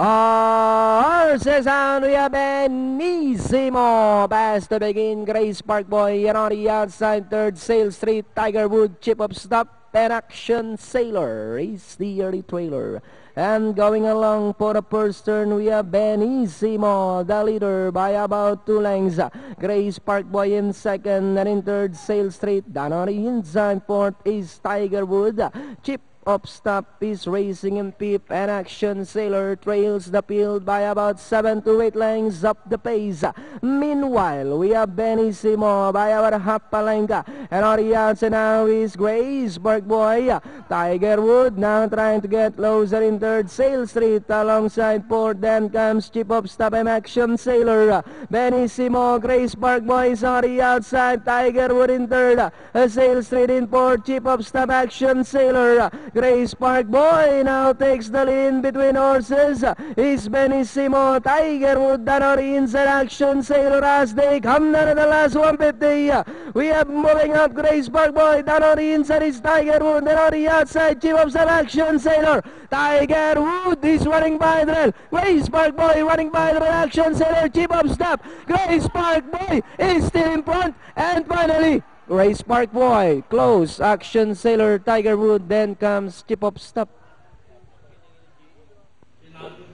Horses on, we have Benissimo. Pass to begin, Grace Park Boy. And on the outside, third, Sail Street, Tiger Wood, Chip of Stop, and Action Sailor is the early trailer. And going along for the first turn, we have Benissimo, the leader by about 2 lengths. Grace Park Boy in second, and in third, Sail Street. Down on the inside, fourth is Tiger Wood. Chip of Stop is racing in fifth, and Action Sailor trails the field by about 7 to 8 lengths up the pace. Meanwhile, we have Benissimo by about half a length, and on the outside now is Grace Park Boy. Tiger Wood now trying to get closer in third, Sail Street alongside fourth, then comes Chip of Stop and Action Sailor. Benissimo, Grace Park Boy is on the outside, Tiger Wood in third, Sail Street in fourth, Chip of Stop, Action Sailor. Grace Park Boy now takes the lead between horses. Is Benissimo, Tiger Wood, and on the inside, Action Sailor as they come down to the last 150. We have moving up Grace Park Boy, down on the inside is Tiger Wood, and on the outside, Chip of Stop, Action Sailor. Tiger Wood is running by the rail. Grace Park Boy running by the rail, Action Sailor, Chip of Stop. Grace Park Boy is still in front, and finally, Grace Park Boy, close, Action Sailor, Tiger Wood, then comes Chip of Stop.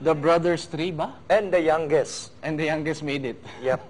The brothers three ba? And the youngest. And the youngest made it. Yep.